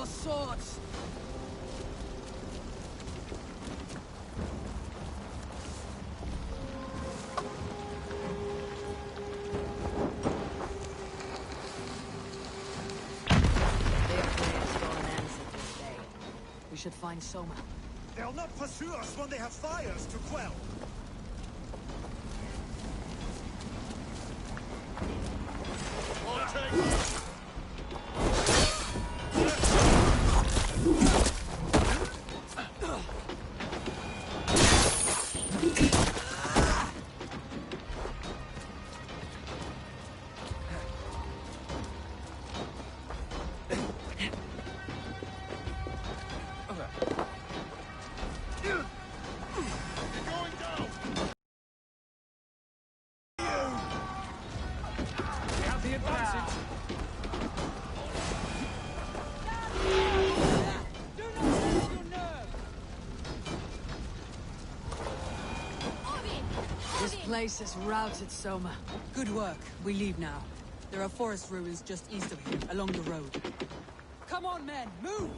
your swords! We should find Soma. They'll not pursue us when they have fires to quell. This place has routed Soma. Good work. We leave now. There are forest ruins just east of here, along the road. Come on, men! Move!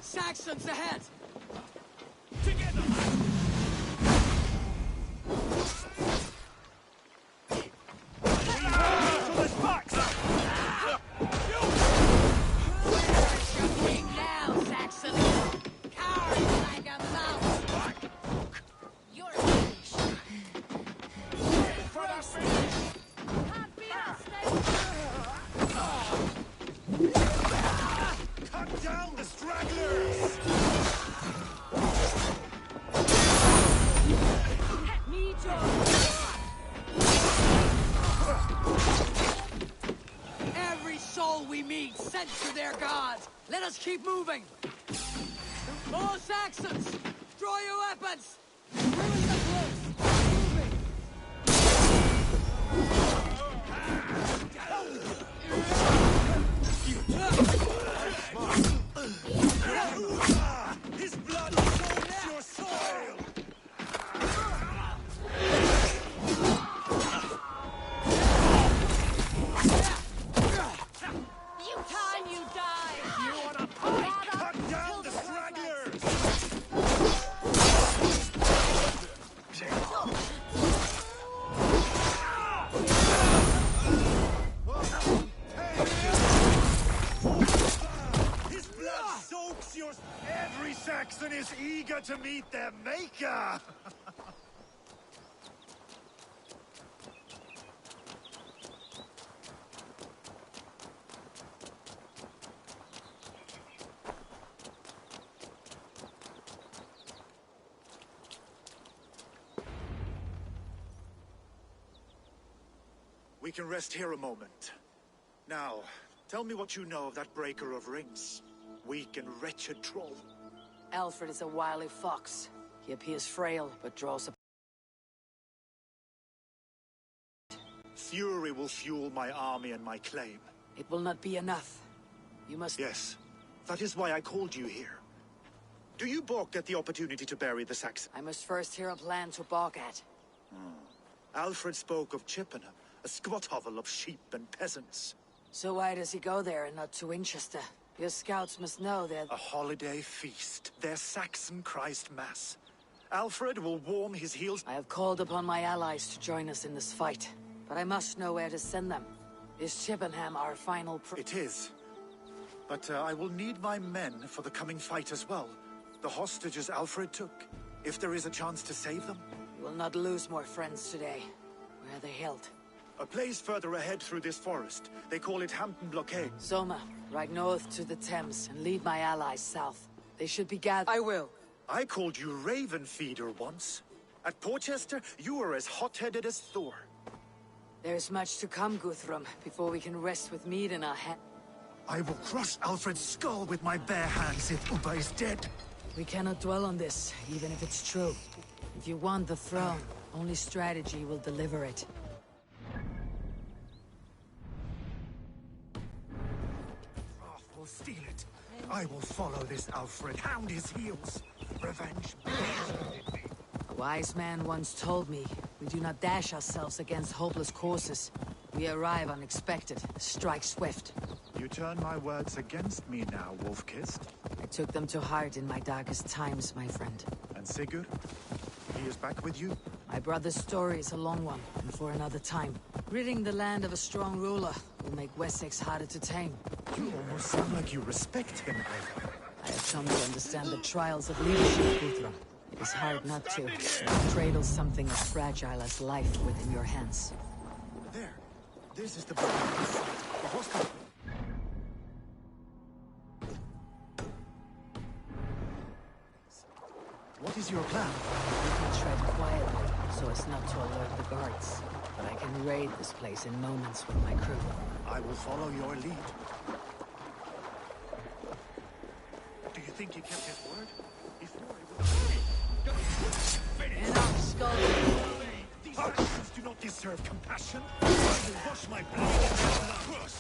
Saxons ahead! Together! Now, Saxon! Coward like a mouse! You're finished! Cut down the stragglers! Every soul we meet sent to their gods! Let us keep moving! More Saxons! Draw your weapons! Ruins are close! Moving! His blood soaks your soil! Time you die! You wanna fight? Cut down the stragglers! His blood soaks your... Every Saxon is eager to meet their maker! We can rest here a moment. Now, tell me what you know of that breaker of rings. Weak and wretched troll. Alfred is a wily fox. He appears frail, but draws a... Fury will fuel my army and my claim. It will not be enough. You must... Yes, that is why I called you here. Do you balk at the opportunity to bury the Saxon? I must first hear a plan to balk at. Alfred spoke of Chippenham, a squat hovel of sheep and peasants. So why does he go there and not to Winchester? Your scouts must know that... A holiday feast, their Saxon Christ Mass. Alfred will warm his heels... I have called upon my allies to join us in this fight, but I must know where to send them. Is Chippenham our final It is. But I will need my men for the coming fight as well. The hostages Alfred took. If there is a chance to save them. You will not lose more friends today. Where are they held? A place further ahead through this forest. They call it Hampton Blockade. Soma, ride north to the Thames and lead my allies south. They should be gathered. I will. I called you Raven Feeder once. At Porchester, you were as hot-headed as Thor. There's much to come, Guthrum, before we can rest with mead in our hand. I will crush Alfred's skull with my bare hands if Ubba is dead. We cannot dwell on this, even if it's true. If you want the throne, only strategy will deliver it. I will follow this Alfred, hound his heels. Revenge. A wise man once told me, we do not dash ourselves against hopeless courses. We arrive unexpected, strike swift. You turn my words against me now, Wolf-Kissed. I took them to heart in my darkest times, my friend. And Sigurd? He is back with you? My brother's story is a long one, and for another time. Ridding the land of a strong ruler will make Wessex harder to tame. You almost sound like you respect him, Eivor. I have come to understand the trials of leadership, Guthrum. It is hard not to. Cradle something as fragile as life within your hands. There. This is the building. The hospital. What is your plan? We can tread quietly, so as not to alert the guards. But I can raid this place in moments with my crew. I will follow your lead. Do you think he kept his word? If not, he would... Enough, Skull! These actions do not deserve compassion. I will wash my blood in their blood.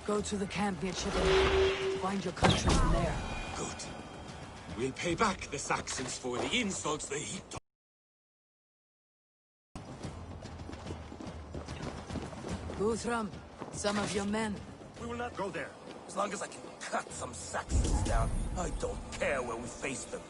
Go to the camp near Chippenham. Find your countrymen there. Good. We'll pay back the Saxons for the insults they heaped on. Guthrum, some of your men. We will not Go there. As long as I can cut some Saxons down, I don't care where we face them.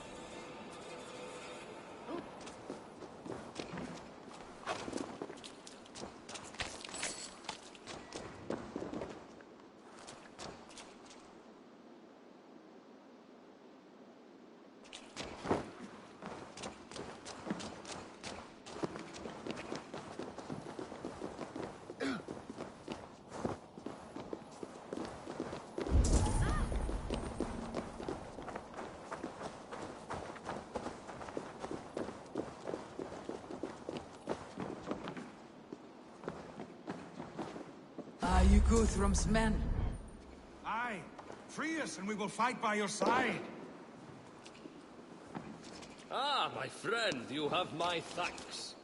Are you Guthrum's men? Aye. Free us and we will fight by your side. Ah, my friend, you have my thanks.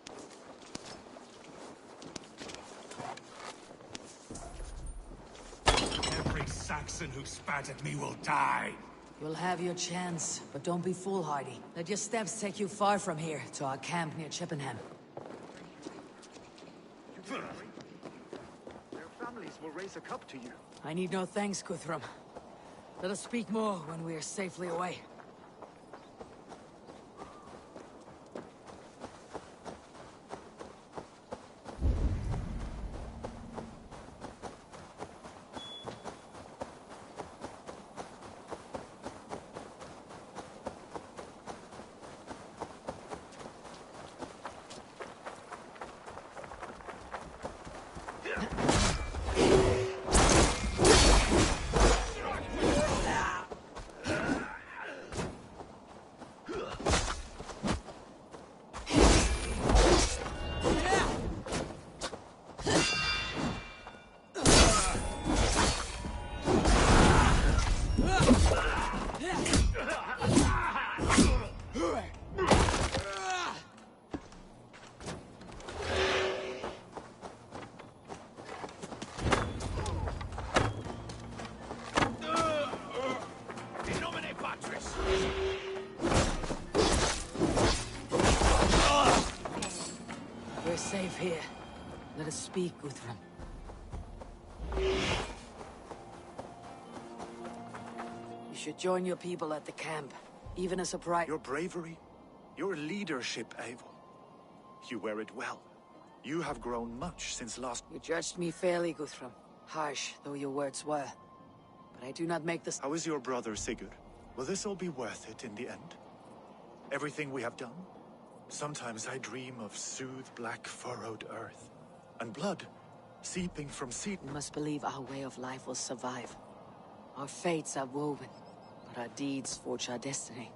Every Saxon who spat at me will die. You'll have your chance, but don't be foolhardy. Let your steps take you far from here, to our camp near Chippenham. Their families will raise a cup to you. I need no thanks, Guthrum. Let us speak more when we are safely away. We're safe here. Let us speak, Guthrum. You should join your people at the camp, even as a pride. Your bravery, your leadership, Eivor. You wear it well. You have grown much since last... You judged me fairly, Guthrum. Harsh though your words were. But I do not make this... How is your brother, Sigurd? Will this all be worth it in the end? Everything we have done? Sometimes I dream of soothed black furrowed earth. And blood seeping from sea... We must believe our way of life will survive. Our fates are woven, but our deeds forge our destiny.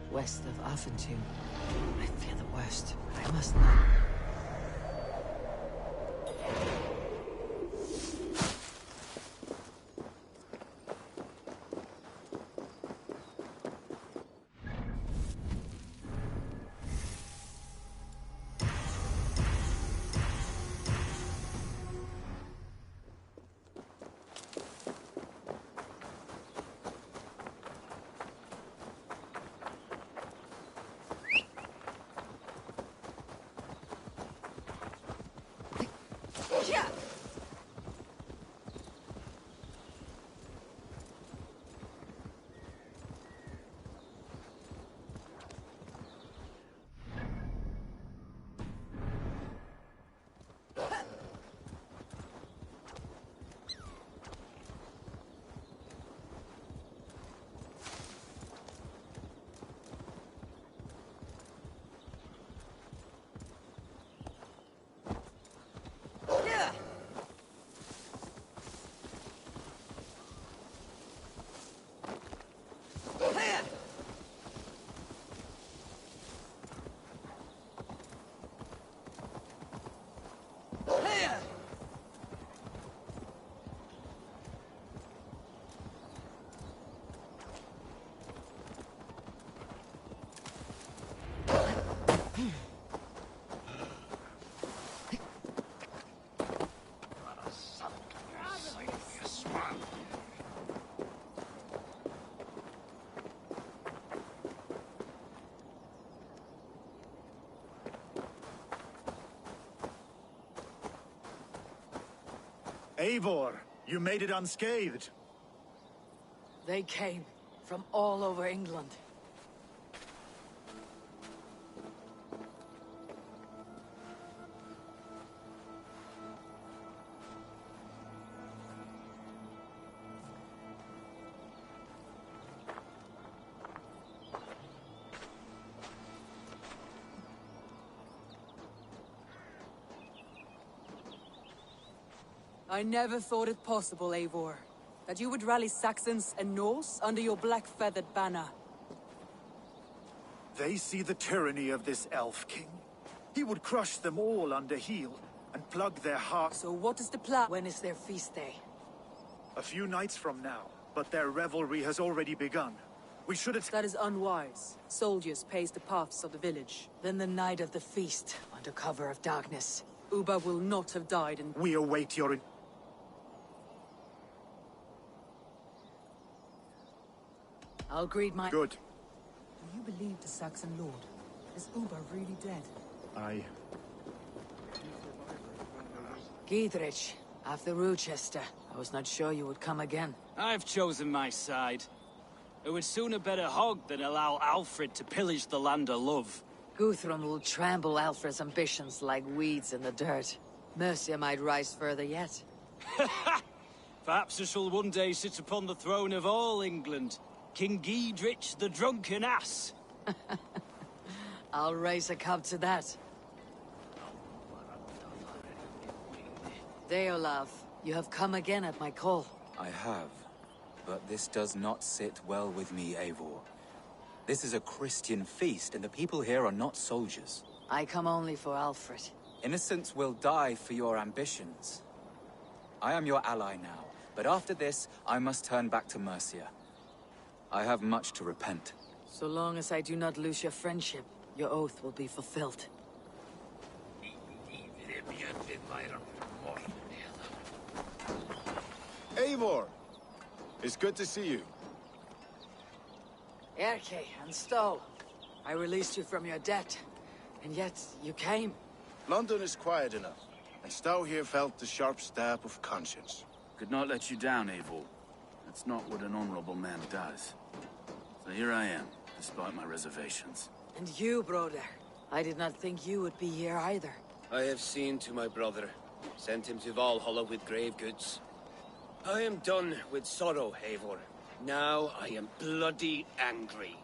West of Affentum. I fear the worst, but I must not. Eivor, you made it unscathed. They came from all over England. I never thought it possible, Eivor, that you would rally Saxons and Norse under your black-feathered banner. They see the tyranny of this elf king. He would crush them all under heel and plug their hearts. So what is the plan? When is their feast day? A few nights from now, but their revelry has already begun. We should have... That is unwise. Soldiers pace the paths of the village. Then the night of the feast, under cover of darkness. Ubba will not have died in... We await your... I'll greet my... Good. Do you believe the Saxon lord? Is Ubba really dead? I... Giedrich, after Rochester. I was not sure you would come again. I've chosen my side. I would sooner bet a hog than allow Alfred to pillage the land of love. Guthrum will trample Alfred's ambitions like weeds in the dirt. Mercia might rise further yet. Perhaps I shall one day sit upon the throne of all England. King Giedrich the drunken ass. I'll raise a cup to that. Deolav, you have come again at my call. I have, but this does not sit well with me, Eivor. This is a Christian feast, and the people here are not soldiers. I come only for Alfred. Innocents will die for your ambitions. I am your ally now, but after this, I must turn back to Mercia. I have much to repent. So long as I do not lose your friendship, your oath will be fulfilled. Eivor! It's good to see you. Erke and Stowe, I released you from your debt, and yet you came. London is quiet enough, and Stowe here felt the sharp stab of conscience. Could not let you down, Eivor. That's not what an honorable man does. So here I am, despite my reservations. And you, brother. I did not think you would be here either. I have seen to my brother. Sent him to Valhalla with grave goods. I am done with sorrow, Eivor. Now I am bloody angry.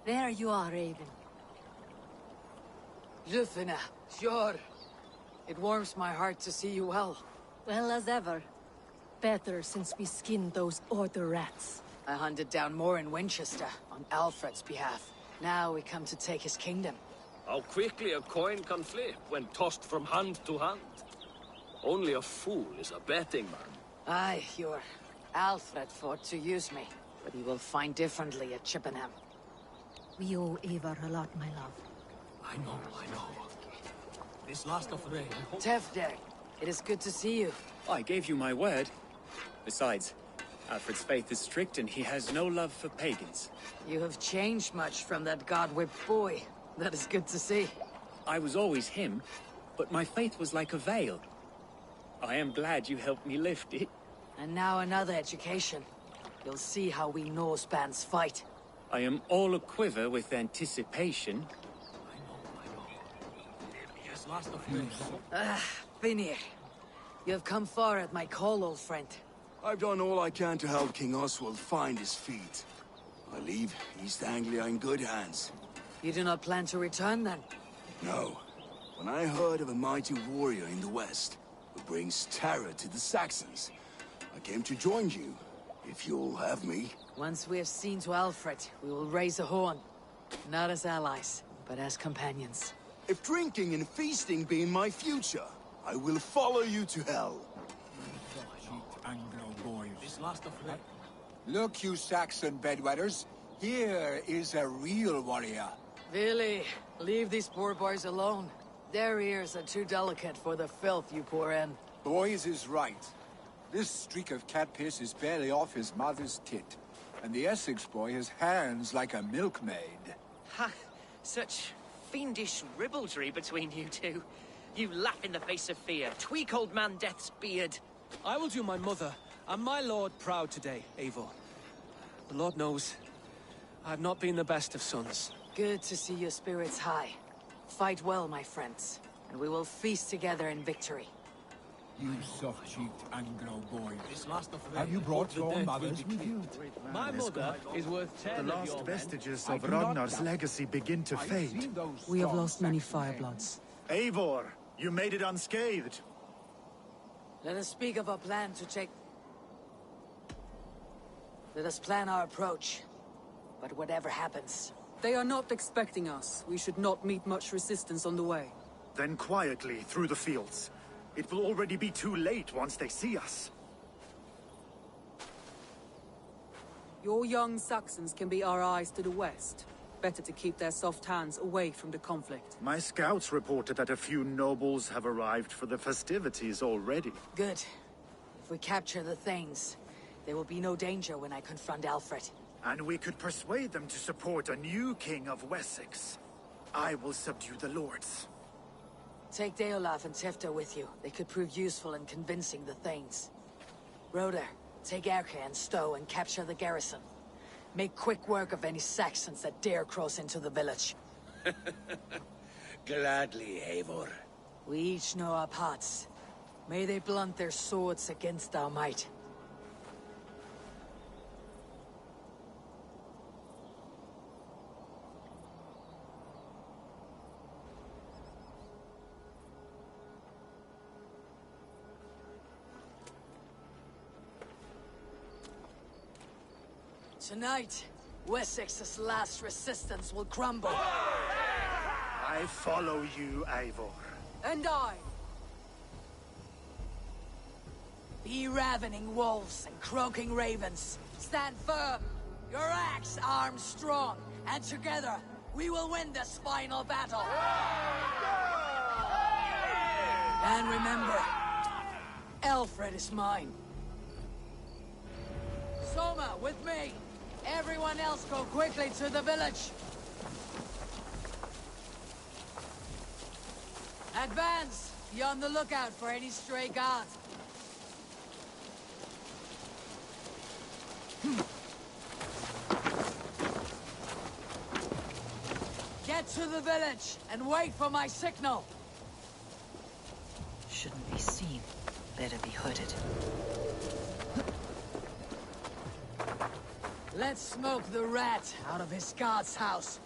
There you are, Raven. Lufina, sure. It warms my heart to see you well. Well as ever. Better since we skinned those Order rats. I hunted down more in Winchester, on Alfred's behalf. Now we come to take his kingdom. How quickly a coin can flip when tossed from hand to hand. Only a fool is a betting man. Aye, your Alfred fought to use me, but he will find differently at Chippenham. We owe Eivor a lot, my love. I know. This last of rain. Tefder, it is good to see you. I gave you my word. Besides, Alfred's faith is strict and he has no love for pagans. You have changed much from that god-whipped boy. That is good to see. I was always him, but my faith was like a veil. I am glad you helped me lift it. And now another education. You'll see how we Norse bands fight. I am all aquiver with anticipation. This last of rain. Finir. You have come far at my call, old friend. I've done all I can to help King Oswald find his feet. I leave East Anglia in good hands. You do not plan to return, then? No. When I heard of a mighty warrior in the west, who brings terror to the Saxons, I came to join you, if you'll have me. Once we have seen to Alfred, we will raise a horn. Not as allies, but as companions. If drinking and feasting be in my future, I will follow you to hell. This last of rain. Look, you Saxon bedwetters. Here is a real warrior. Really, leave these poor boys alone. Their ears are too delicate for the filth you pour in. Boys is right. This streak of cat piss is barely off his mother's tit. And the Essex boy has hands like a milkmaid. Ha! Such fiendish ribaldry between you two. You laugh in the face of fear, tweak old man Death's beard. I will do my mother and my lord proud today, Eivor. The Lord knows, I have not been the best of sons. Good to see your spirits high. Fight well, my friends, and we will feast together in victory. You soft-cheeked Anglo boy. This last of rain. Have you brought your mothers with you? My mother is worth 10 The of your last men. vestiges of Ragnar's legacy begin to fade. We have lost many firebloods. Eivor, you made it unscathed. Let us speak of our plan to take... Let us plan our approach. But whatever happens... They are not expecting us. We should not meet much resistance on the way. Then quietly through the fields. It will already be too late once they see us. Your young Saxons can be our eyes to the west. Better to keep their soft hands away from the conflict. My scouts reported that a few nobles have arrived for the festivities already. Good. If we capture the Thanes, there will be no danger when I confront Alfred. And we could persuade them to support a new king of Wessex. I will subdue the lords. Take Deolaf and Tifta with you. They could prove useful in convincing the Thanes. Roder, take Erke and Stowe and capture the garrison. Make quick work of any Saxons that dare cross into the village. Gladly, Eivor. We each know our parts. May they blunt their swords against our might. Tonight, Wessex's last resistance will crumble. I follow you, Eivor. And I. Be ravening wolves and croaking ravens. Stand firm. Your axe arms strong. And together, we will win this final battle. And remember, Alfred is mine. Soma, with me. Everyone else go quickly to the village. Advance. Be on the lookout for any stray guards. Get to the village and wait for my signal. Shouldn't be seen. Better be hooded. Let's smoke the rat out of his guard's house.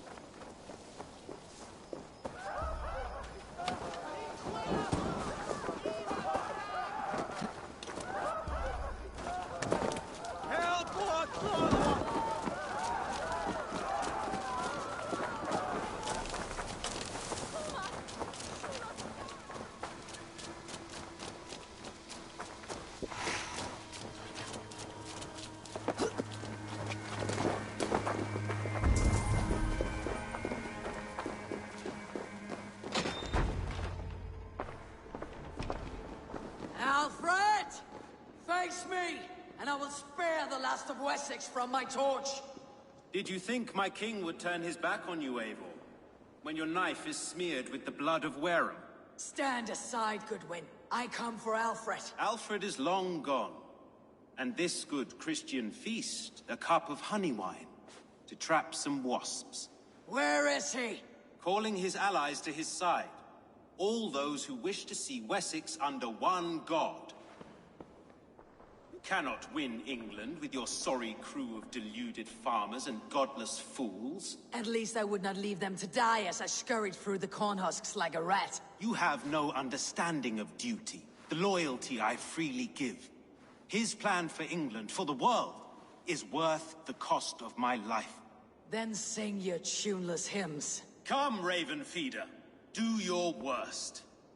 Alfred! Face me, and I will spare the last of Wessex from my torch. Did you think my king would turn his back on you, Eivor? When your knife is smeared with the blood of Wareham? Stand aside, Goodwin. I come for Alfred. Alfred is long gone. And this good Christian feast, a cup of honey wine, to trap some wasps. Where is he? Calling his allies to his side. All those who wish to see Wessex under one god. You cannot win England with your sorry crew of deluded farmers and godless fools. At least I would not leave them to die as I scurried through the corn husks like a rat. You have no understanding of duty, the loyalty I freely give. His plan for England, for the world, is worth the cost of my life. Then sing your tuneless hymns. Come, Raven Feeder. Do your worst. I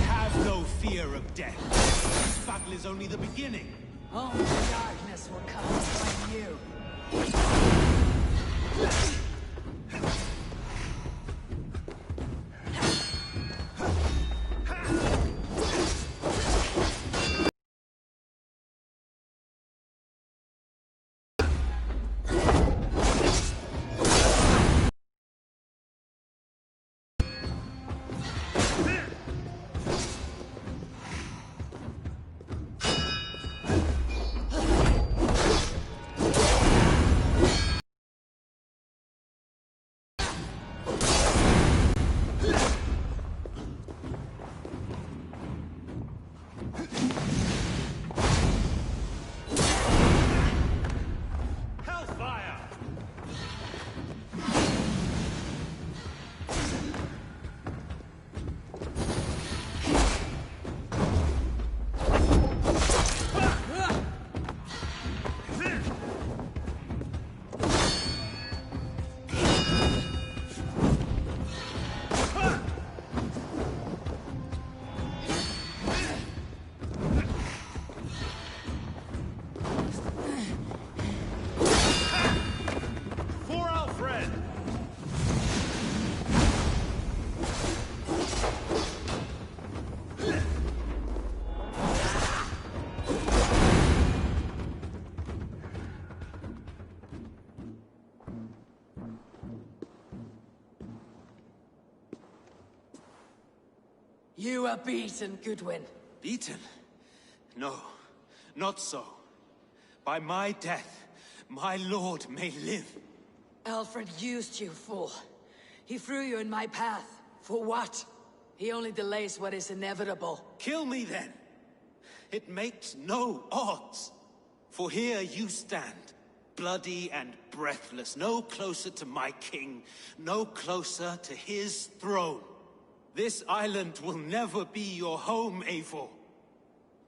have no fear of death. This battle is only the beginning. Only darkness will come to find you. You are beaten, Goodwin. Beaten? No, not so. By my death, my lord may live. Alfred used you, fool. He threw you in my path. For what? He only delays what is inevitable. Kill me then. It makes no odds. For here you stand, bloody and breathless, no closer to my king, no closer to his throne. This island will never be your home, Eivor.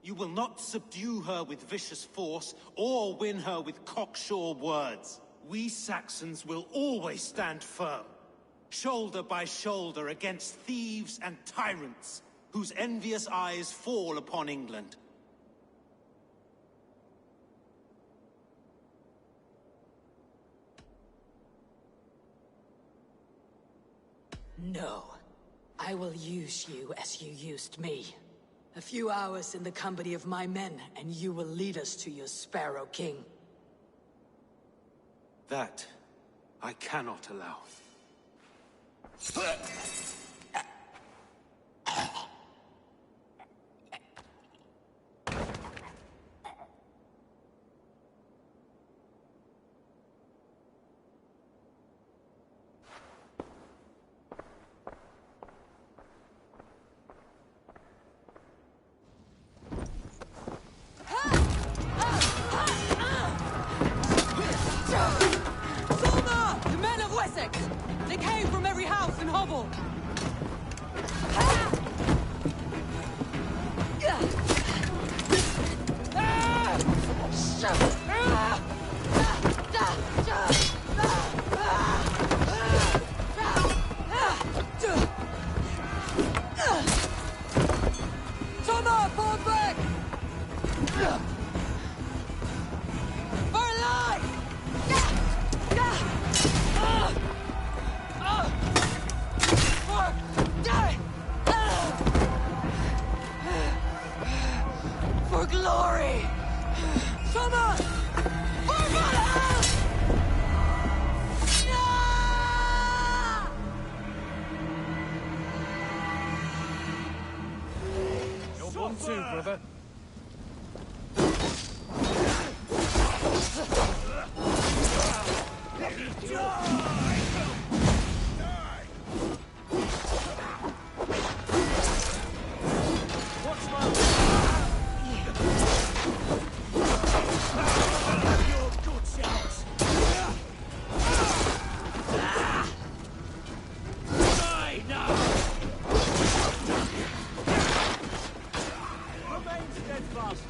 You will not subdue her with vicious force, or win her with cocksure words. We Saxons will always stand firm, shoulder by shoulder against thieves and tyrants, whose envious eyes fall upon England. No. I will use you as you used me. A few hours in the company of my men, and you will lead us to your Sparrow King. That I cannot allow. The men of Wessex! They came from every house and hovel! Soma, fall back! For life! For glory! Soma! For Valhalla! You're one too, brother. Remain steadfast.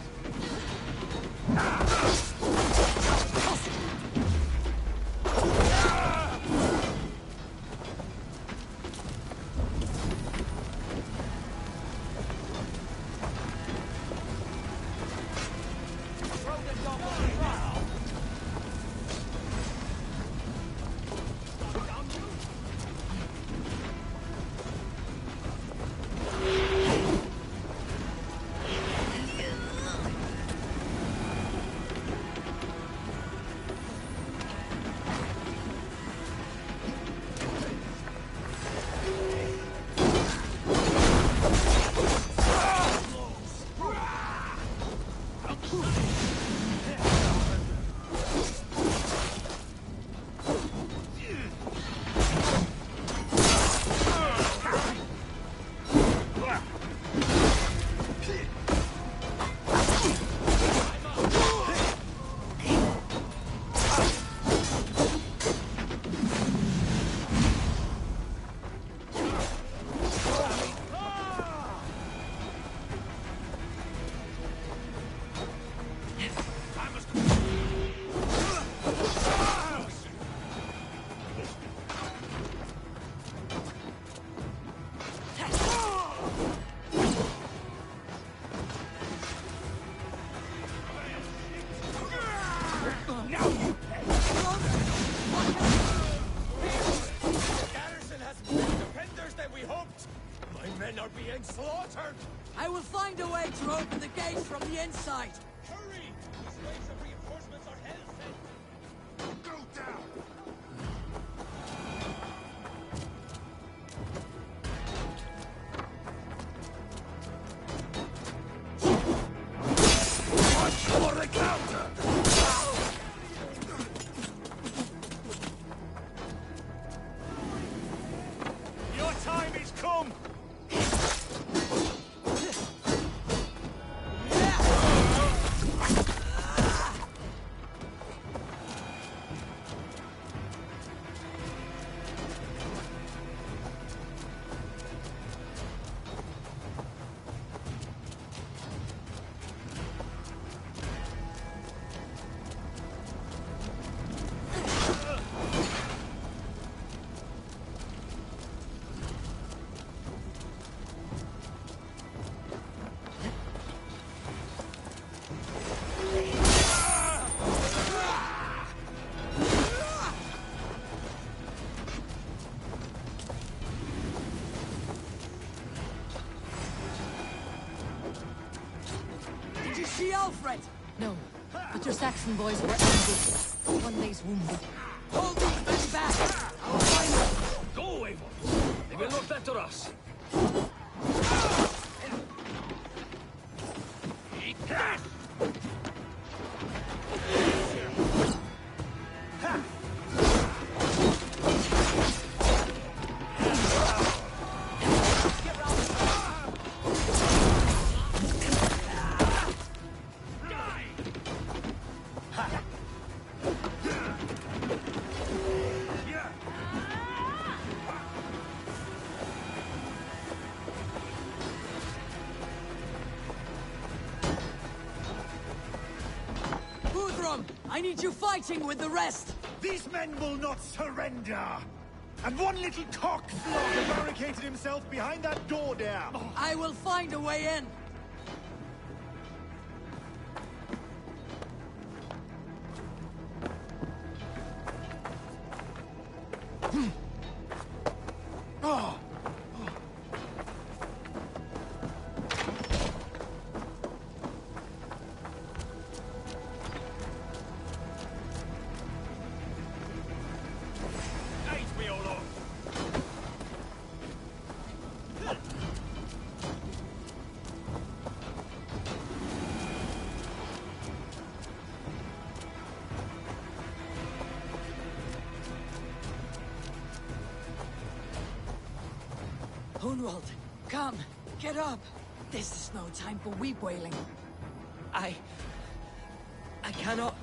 Slaughtered! I will find a way to open the gates from the inside! Hurry! These waves of reinforcements are hell-sent! Go down! Watch for the counter! Your time is come! see Alfred? No, but your Saxon boys were ambushed. One lays wounded. Hold these men back! I'll find them! Go, Eivor! They will not better us! Eat this! I need you fighting with the rest! These men will not surrender! And one little cockslogger barricaded himself behind that door there! I will find a way in! Oh! Hunwald, come, get up! This is no time for weep wailing. I cannot.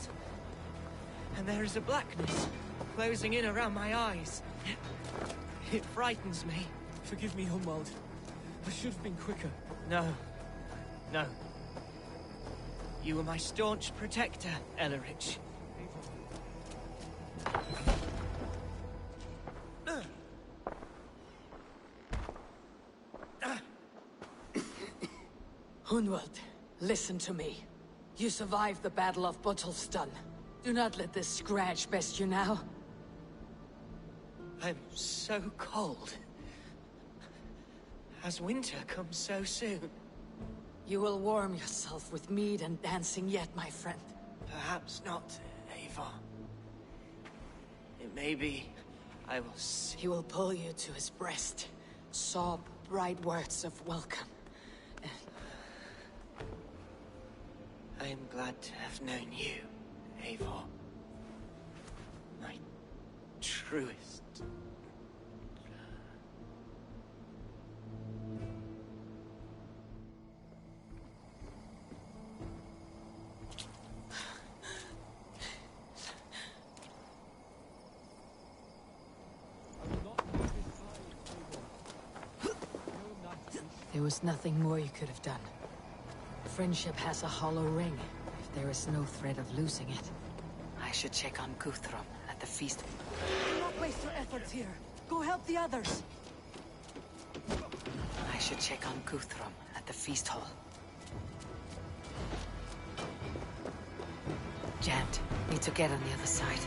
And there is a blackness closing in around my eyes. It frightens me. Forgive me, Hunwald. I should have been quicker. No. No. You were my staunch protector, Ellerich. Hunwald, listen to me. You survived the Battle of Bottleston. Do not let this scratch best you now. I'm so cold. Has winter come so soon? You will warm yourself with mead and dancing yet, my friend. Perhaps not, Eivor. It may be I will see. He will pull you to his breast, sob bright words of welcome. I am glad to have known you, Eivor. My truest. There was nothing more you could have done. Friendship has a hollow ring, if there is no threat of losing it. I should check on Guthrum at the feast. Do not waste your efforts here. Go help the others. I should check on Guthrum at the feast hall. Jammed. Need to get on the other side.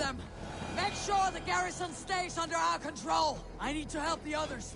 them! Make sure the garrison stays under our control! I need to help the others.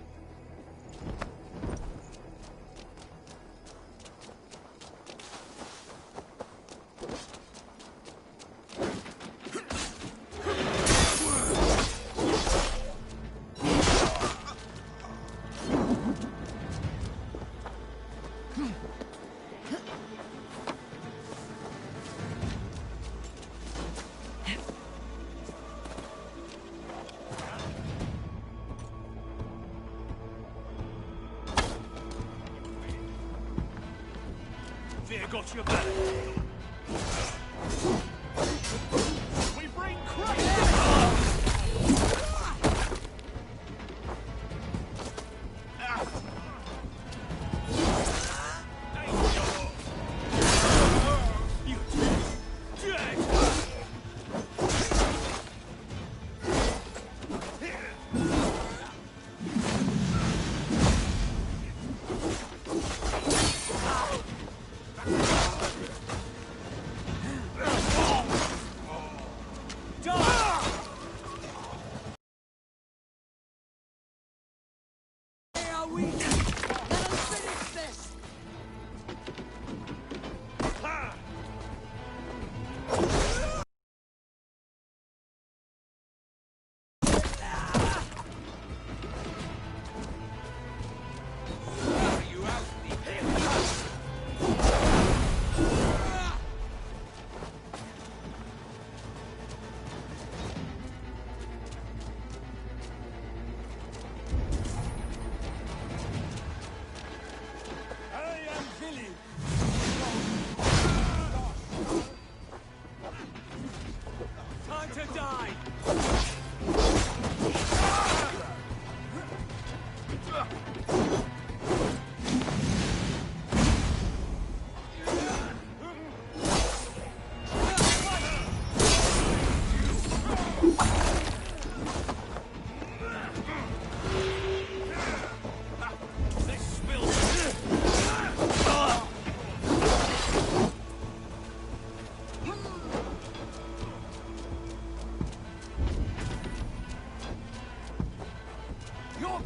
Fear got your back. We bring Christ!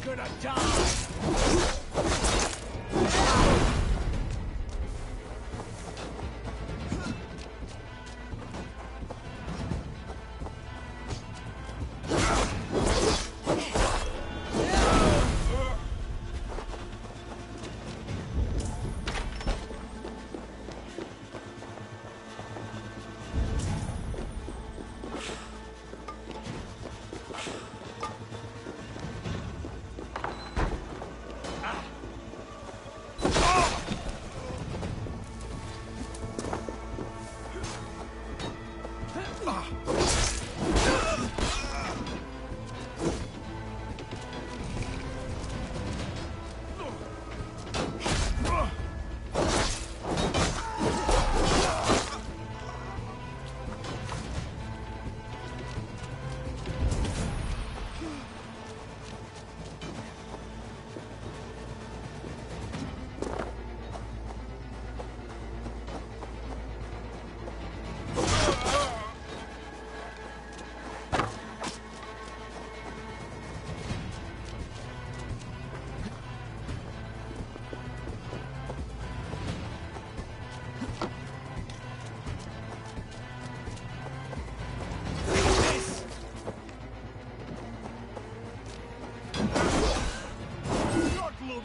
gonna die!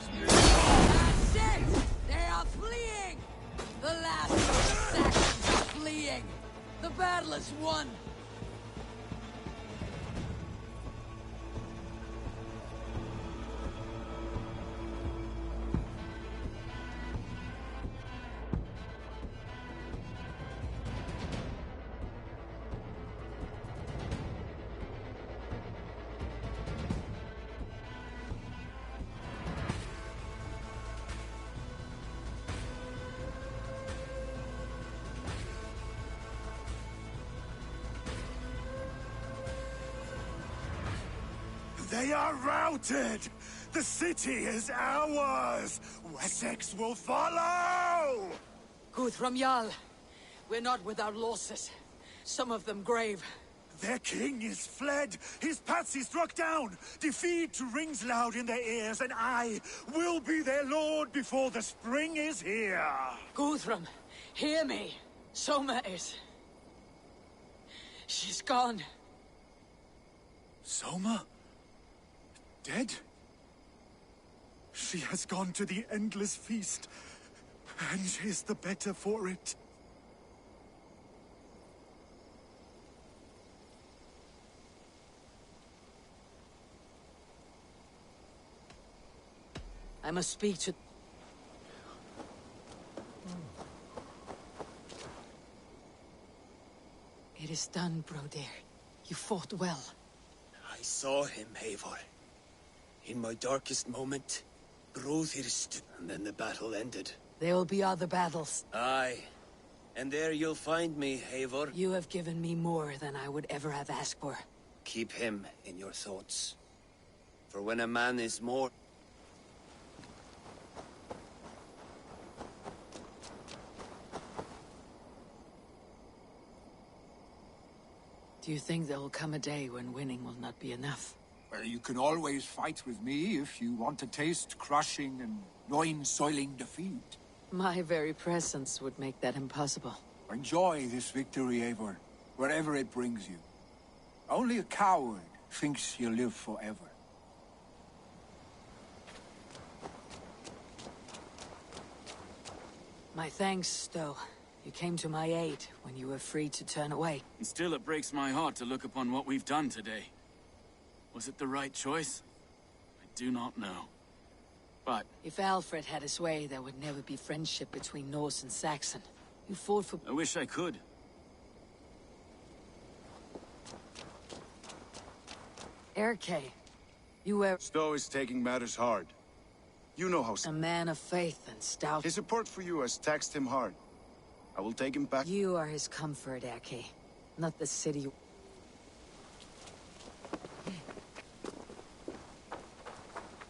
That's it! They are fleeing! The last of the Saxons are fleeing! The battle is won! They are routed! The city is ours! Wessex will follow! Guthrum Jarl, we're not without losses. Some of them grave. Their king is fled! His patsy struck down! Defeat rings loud in their ears, and I will be their lord before the spring is here! Guthrum, hear me! Soma is... She's gone. Soma? Dead? She has gone to the Endless Feast, and is the better for it. I must speak to... It is done, Broder. You fought well. I saw him, Eivor. In my darkest moment, Bróðir stood, and then the battle ended. There will be other battles. Aye. And there you'll find me, Eivor. You have given me more than I would ever have asked for. Keep him in your thoughts. For when a man is more... Do you think there will come a day when winning will not be enough? Well, you can always fight with me if you want to taste crushing and loin-soiling defeat. My very presence would make that impossible. Enjoy this victory, Eivor, wherever it brings you. Only a coward thinks he'll live forever. My thanks, Stowe. You came to my aid when you were free to turn away. And still it breaks my heart to look upon what we've done today. Was it the right choice? I do not know. But... If Alfred had his way, there would never be friendship between Norse and Saxon. You fought for... I wish I could. Erke, you were... Stowe is taking matters hard. You know how... A man of faith and stout. His support for you has taxed him hard. I will take him back. You are his comfort, Erke. Not the city...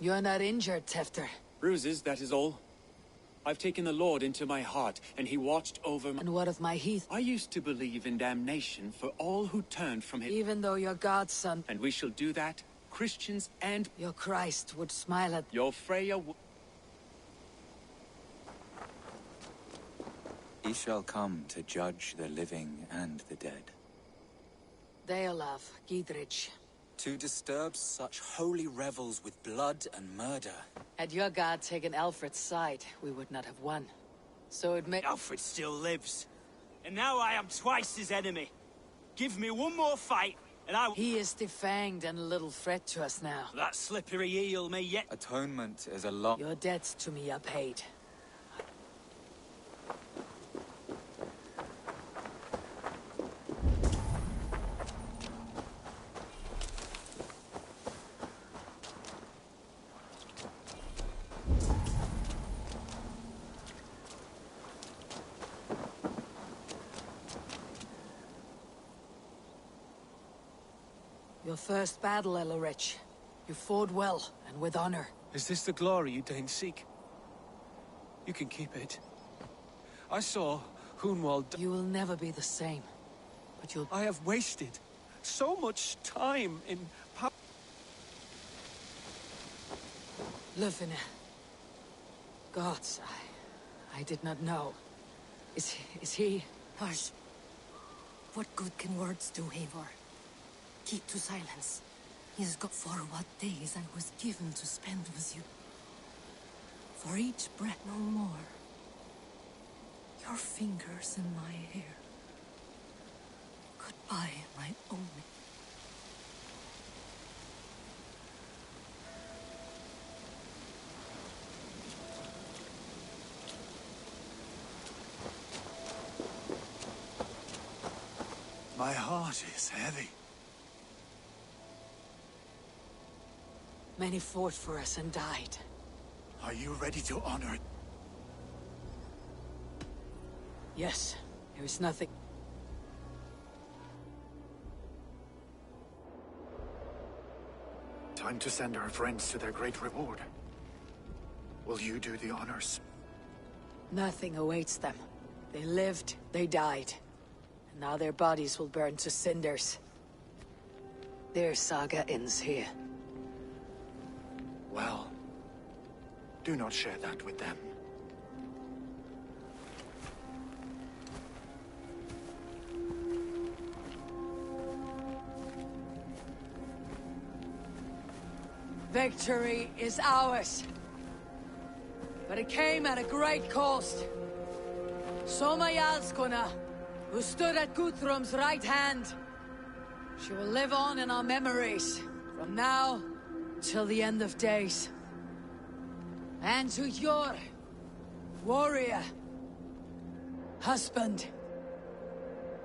You're not injured, Tefter. Bruises, that is all. I've taken the Lord into my heart, and he watched over my... And what of my heath? I used to believe in damnation for all who turned from his... Even though you're God's son... And we shall do that, Christians and... Your Christ would smile at... Your Freya... He shall come to judge the living and the dead. Deolav, Gidrich. To disturb such holy revels with blood and murder. Had your god taken Alfred's side, we would not have won. So it may... Alfred still lives. And now I am twice his enemy. Give me one more fight, and I... He is defanged and a little threat to us now. That slippery eel may yet... Atonement is a lot... Your debts to me are paid. Your first battle, Elorich. You fought well, and with honor. Is this the glory you deign seek? You can keep it. I saw Hunwald... You will never be the same. But you'll... I have wasted so much time in... Lufina. Gods, I did not know. Is he... Hush. What good can words do, Eivor? Keep to silence. He's got for what days I was given to spend with you. For each breath no more. Your fingers in my hair. Goodbye, my only. My heart is heavy. Many fought for us and died. Are you ready to honor it? Yes, there is nothing... Time to send our friends to their great reward. Will you do the honors? Nothing awaits them. They lived, they died. And now their bodies will burn to cinders. Their saga ends here. Well, do not share that with them. Victory is ours. But it came at a great cost. Soma Jarlskona, who stood at Guthrum's right hand. She will live on in our memories, from now till the end of days. And to your warrior, husband,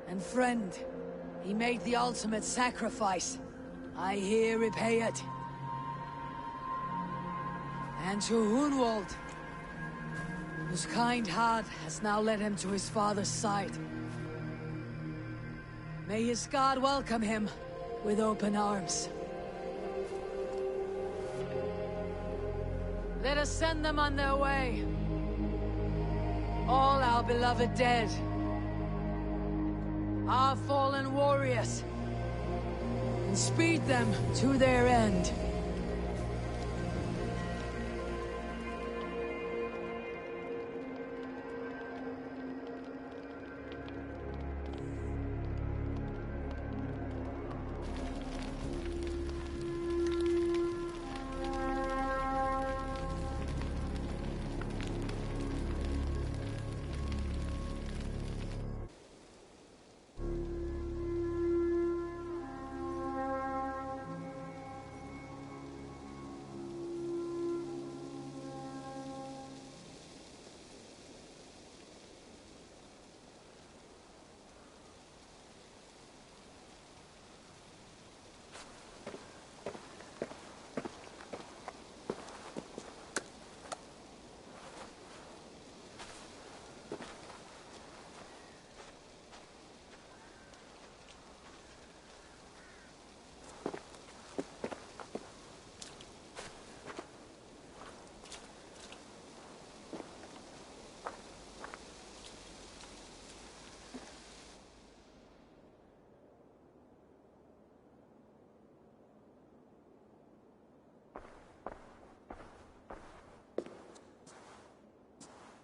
and friend, he made the ultimate sacrifice. I here repay it. And to Hunwald, whose kind heart has now led him to his father's side. May his God welcome him with open arms. Let us send them on their way. All our beloved dead. Our fallen warriors. And speed them to their end.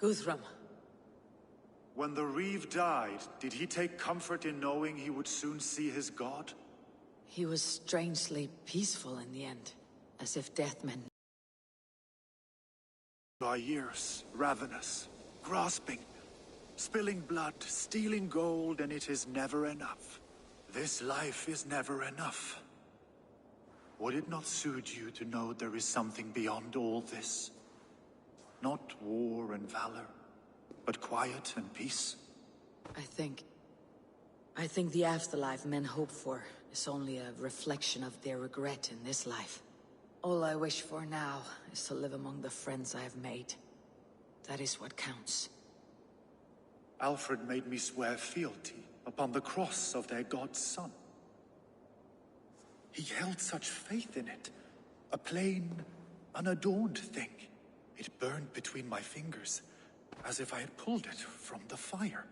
Guthrum. When the Reeve died, did he take comfort in knowing he would soon see his god? He was strangely peaceful in the end, as if death meant... Our years, ravenous, grasping, spilling blood, stealing gold, and it is never enough. This life is never enough. Would it not suit you to know there is something beyond all this? Not war and valor, but quiet and peace? I think the afterlife men hope for is only a reflection of their regret in this life. All I wish for now is to live among the friends I have made. That is what counts. Alfred made me swear fealty upon the cross of their god's son. He held such faith in it, a plain, unadorned thing. It burned between my fingers, as if I had pulled it from the fire.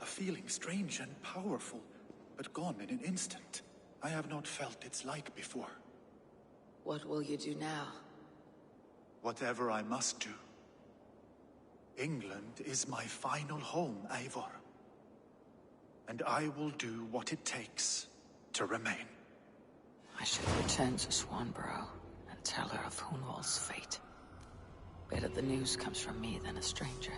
A feeling strange and powerful, but gone in an instant. I have not felt its like before. What will you do now? Whatever I must do. England is my final home, Eivor. And I will do what it takes to remain. I should return to Swanborough and tell her of Hunwald's fate. Better the news comes from me than a stranger.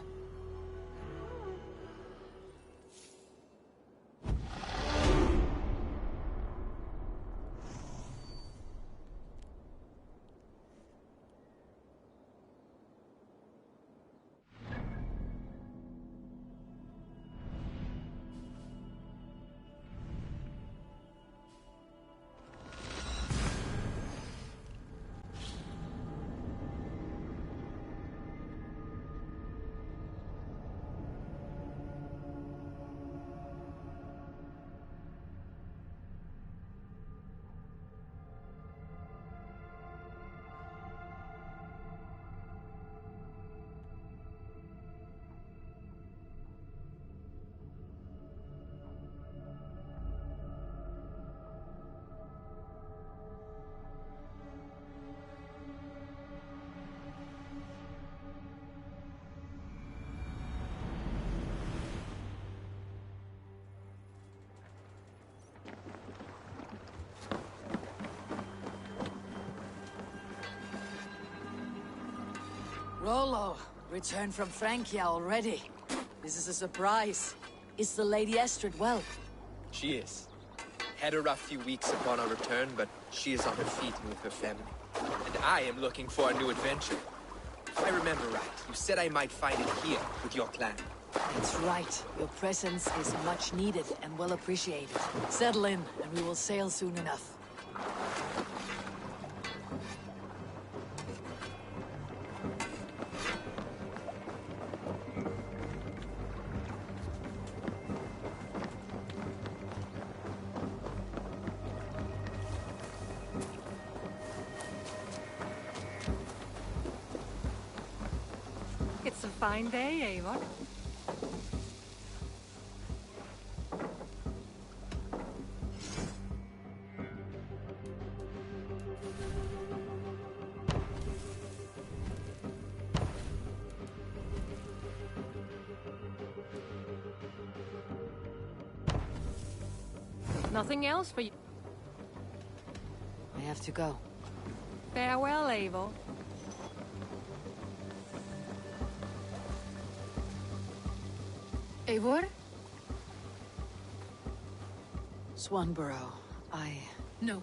Rollo, returned from Francia already. This is a surprise. Is the Lady Estrid well? She is. Had a rough few weeks upon our return, but she is on her feet and with her family. And I am looking for a new adventure. If I remember right, you said I might find it here with your clan. That's right. Your presence is much needed and well appreciated. Settle in, and we will sail soon enough. It's a fine day, Eivor. Nothing else for you. I have to go. Farewell, Eivor. Eivor? Swanborough, No.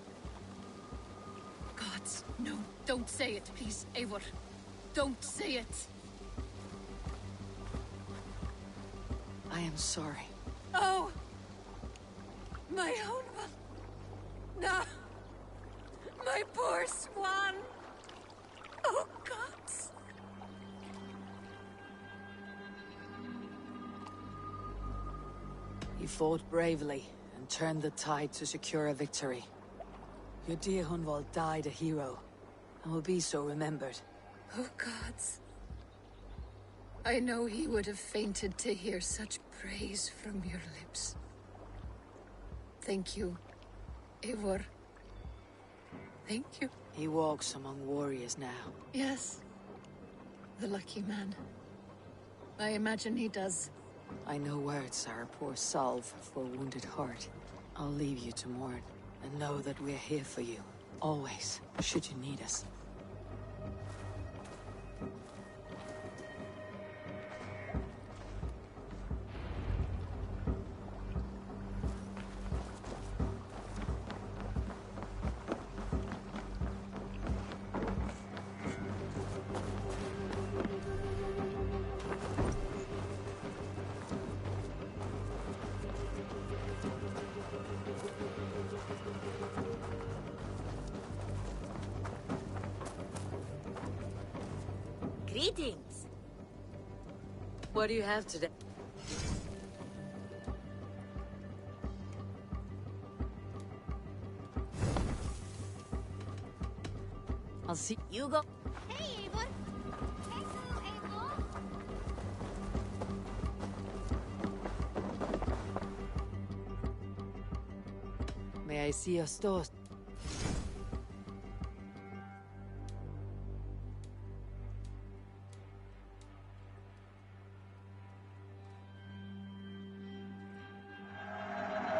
Gods, no. Don't say it, please, Eivor. Don't say it. I am sorry. Oh! My own one. No! My poor swan! Oh, gods! You fought bravely and turned the tide to secure a victory. Your dear Hunwald died a hero, and will be so remembered. Oh, gods. I know he would have fainted to hear such praise from your lips. Thank you, Eivor. Thank you. He walks among warriors now. Yes. The lucky man. I imagine he does. I know words are a poor salve for a wounded heart. I'll leave you to mourn, and know that we're here for you. Always, should you need us. Greetings. What do you have today? I'll see you go. Hey, Eivor. Hello, Eivor. May I see your stores?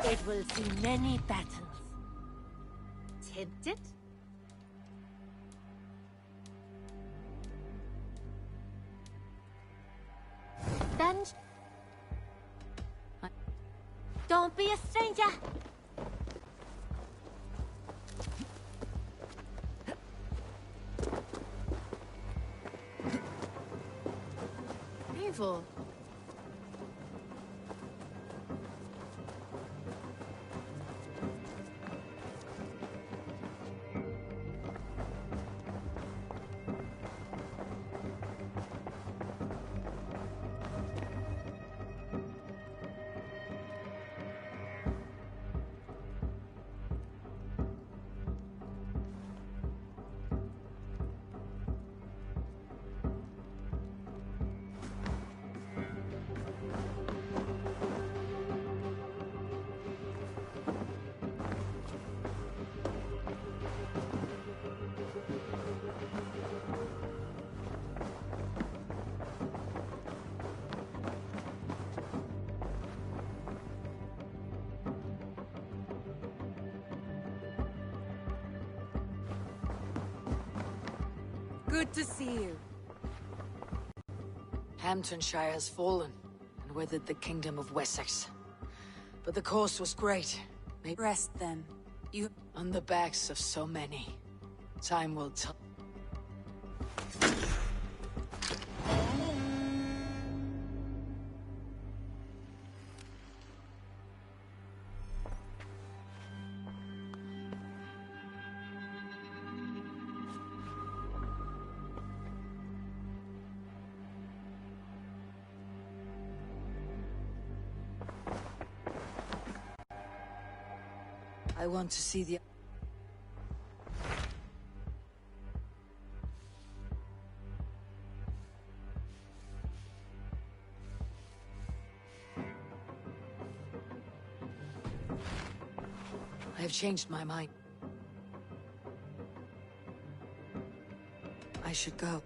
It will see many battles. Tempted? Dungeon? Don't be a stranger! Eivor. Good to see you. Hamptonshire has fallen, and with it the Kingdom of Wessex. But the course was great. Rest, then. You... On the backs of so many. Time will tell. I want to see the... I have changed my mind. I should go.